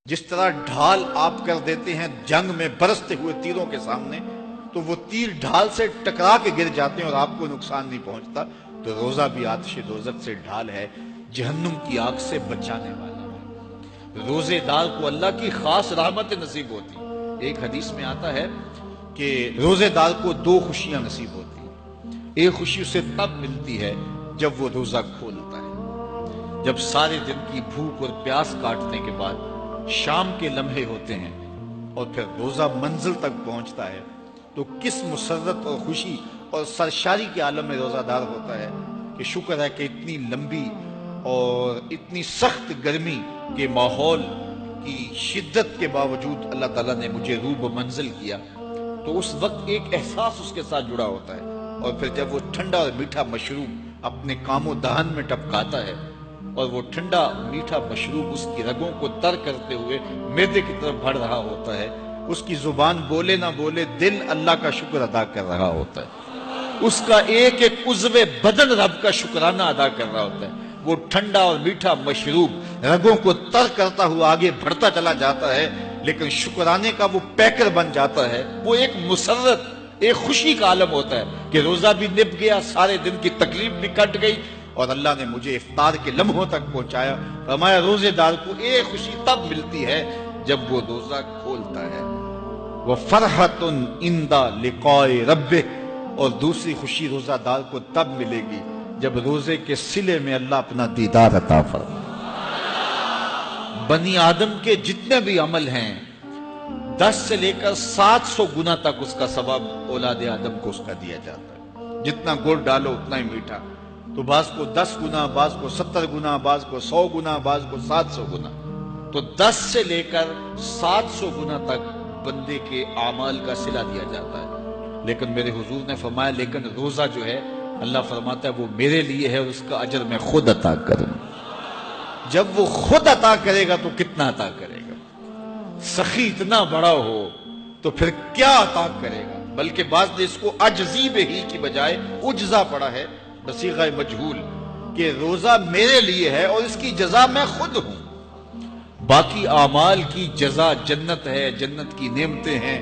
جس طرح ڈھال آپ کر دیتے ہیں جنگ میں برستے ہوئے تیروں کے سامنے، تو وہ تیر ڈھال سے ٹکرا کے گر جاتے ہیں اور آپ کو نقصان نہیں پہنچتا، تو روزہ بھی آتش دوزخ سے ڈھال ہے، جہنم کی آگ سے بچانے والا ہے۔ روزے دار کو اللہ کی خاص رحمت نصیب ہوتی۔ ایک حدیث میں آتا ہے کہ روزے دار کو دو خوشیاں نصیب ہوتی ہیں۔ ایک خوشی اسے تب ملتی ہے جب وہ روزہ کھولتا ہے، جب سارے دن کی بھوک اور پیاس کاٹنے کے بعد شام کے لمحے ہوتے ہیں اور پھر روزہ منزل تک پہنچتا ہے، تو کس مسرت اور خوشی اور سرشاری کے عالم میں روزہ دار ہوتا ہے کہ شکر ہے کہ اتنی لمبی اور اتنی سخت گرمی کے ماحول کی شدت کے باوجود اللہ تعالیٰ نے مجھے روح منزل کیا۔ تو اس وقت ایک احساس اس کے ساتھ جڑا ہوتا ہے، اور پھر جب وہ ٹھنڈا اور میٹھا مشروب اپنے کام و دہن میں ٹپکاتا ہے اور وہ ٹھنڈا میٹھا مشروب اس کی رگوں کو تر کرتے ہوئے معدے کی طرف بڑھ رہا ہوتا ہے، اس کی زبان بولے نہ بولے دل اللہ کا شکر ادا کر رہا ہوتا ہے، اس کا ایک ایک عضو بدن رب کا شکرانہ ادا کر رہا ہوتا ہے۔ وہ ٹھنڈا اور میٹھا مشروب رگوں کو تر کرتا ہوا آگے بڑھتا چلا جاتا ہے، لیکن شکرانے کا وہ پیکر بن جاتا ہے۔ وہ ایک مسرت، ایک خوشی کا عالم ہوتا ہے کہ روزہ بھی نپ گیا، سارے دن کی تکلیف بھی کٹ گئی، اور اللہ نے مجھے افطار کے لمحوں تک پہنچایا۔ فرمایا روزے دار کو ایک خوشی تب ملتی ہے جب وہ روزہ کھولتا ہے، وَفَرْحَةٌ عِنْدَ لِقَاءِ رَبِّهِ، اور دوسری خوشی روزہ دار کو تب ملے گی جب روزے کے صلے میں اللہ اپنا دیدار عطا فرمائے۔ بنی آدم کے جتنے بھی عمل ہیں 10 سے لے کر 700 گنا تک اس کا ثواب اولاد آدم کو اس کا دیا جاتا ہے۔ جتنا گڑ ڈالو اتنا ہی میٹھا، تو بعض کو 10 گنا، بعض کو 70 گنا، بعض کو 100 گنا، بعض کو 700 گنا، تو 10 سے لے کر 700 گنا تک بندے کے اعمال کا صلہ دیا جاتا ہے۔ لیکن میرے حضور نے فرمایا لیکن روزہ جو ہے اللہ فرماتا ہے وہ میرے لیے ہے اور اس کا اجر میں خود عطا کروں۔ جب وہ خود عطا کرے گا تو کتنا عطا کرے گا؟ سخی اتنا بڑا ہو تو پھر کیا عطا کرے گا؟ بلکہ بعض نے اس کو عجزی بہی کی بجائے اجزا پڑھا ہے بصیغہ مجہول، کہ روزہ میرے لیے ہے اور اس کی جزا میں خود ہوں۔ باقی اعمال کی جزا جنت ہے، جنت کی نعمتیں ہیں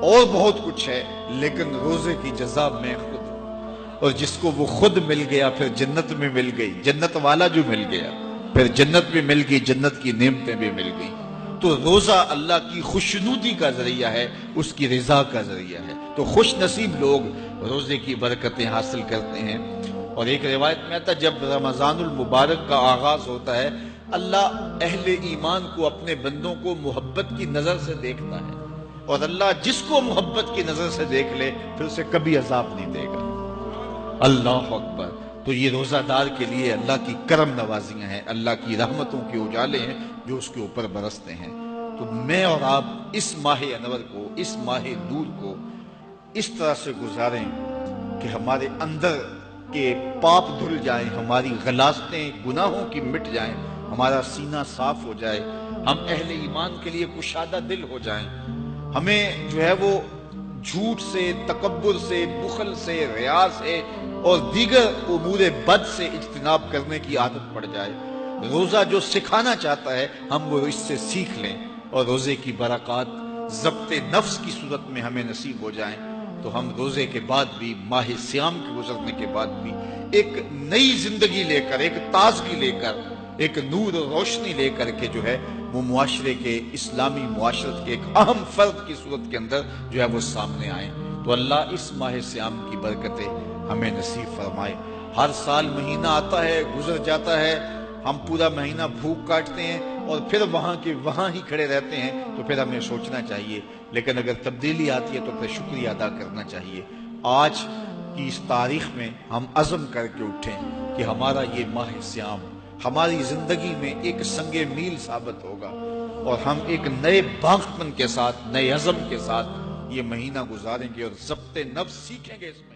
اور بہت کچھ ہے، لیکن روزے کی جزا میں خود ہوں۔ اور جس کو وہ خود مل گیا پھر جنت میں مل گئی، جنت والا جو مل گیا پھر جنت بھی مل گئی، جنت کی نعمتیں بھی مل گئی۔ تو روزہ اللہ کی خوشنودی کا ذریعہ ہے، اس کی رضا کا ذریعہ ہے۔ تو خوش نصیب لوگ روزے کی برکتیں حاصل کرتے ہیں۔ اور ایک روایت میں آتا ہے جب رمضان المبارک کا آغاز ہوتا ہے اللہ اہل ایمان کو، اپنے بندوں کو محبت کی نظر سے دیکھتا ہے، اور اللہ جس کو محبت کی نظر سے دیکھ لے پھر اسے کبھی عذاب نہیں دے گا۔ اللہ اکبر۔ تو یہ روزہ دار کے لیے اللہ کی کرم نوازیاں ہیں، اللہ کی رحمتوں کے اجالے ہیں جو اس کے اوپر برستے ہیں۔ تو میں اور آپ اس ماہ انور کو، اس ماہ نور کو اس طرح سے گزاریں کہ ہمارے اندر کے پاپ دھل جائیں، ہماری غلاظتیں گناہوں کی مٹ جائیں، ہمارا سینہ صاف ہو جائے، ہم اہل ایمان کے لیے کشادہ دل ہو جائیں، ہمیں جو ہے وہ جھوٹ سے، تکبر سے، بخل سے، ریا سے اور دیگر امور بد سے اجتناب کرنے کی عادت پڑ جائے۔ روزہ جو سکھانا چاہتا ہے ہم وہ اس سے سیکھ لیں، اور روزے کی برکات ضبط نفس کی صورت میں ہمیں نصیب ہو جائیں، تو ہم روزے کے بعد بھی، ماہ سیام کے گزرنے کے بعد بھی ایک نئی زندگی لے کر، ایک تازگی لے کر، ایک نور و روشنی لے کر کے جو ہے وہ معاشرے کے، اسلامی معاشرت کے ایک اہم فرد کی صورت کے اندر جو ہے وہ سامنے آئیں۔ تو اللہ اس ماہ سیام کی برکتیں ہمیں نصیب فرمائے۔ ہر سال مہینہ آتا ہے، گزر جاتا ہے، ہم پورا مہینہ بھوک کاٹتے ہیں اور پھر وہاں کے وہاں ہی کھڑے رہتے ہیں، تو پھر ہمیں سوچنا چاہیے، لیکن اگر تبدیلی آتی ہے تو پھر شکریہ ادا کرنا چاہیے۔ آج کی اس تاریخ میں ہم عزم کر کے اٹھیں کہ ہمارا یہ ماہ سیام ہماری زندگی میں ایک سنگ میل ثابت ہوگا، اور ہم ایک نئے باغپن کے ساتھ، نئے عزم کے ساتھ یہ مہینہ گزاریں گے اور ضبط نفس سیکھیں گے اس میں۔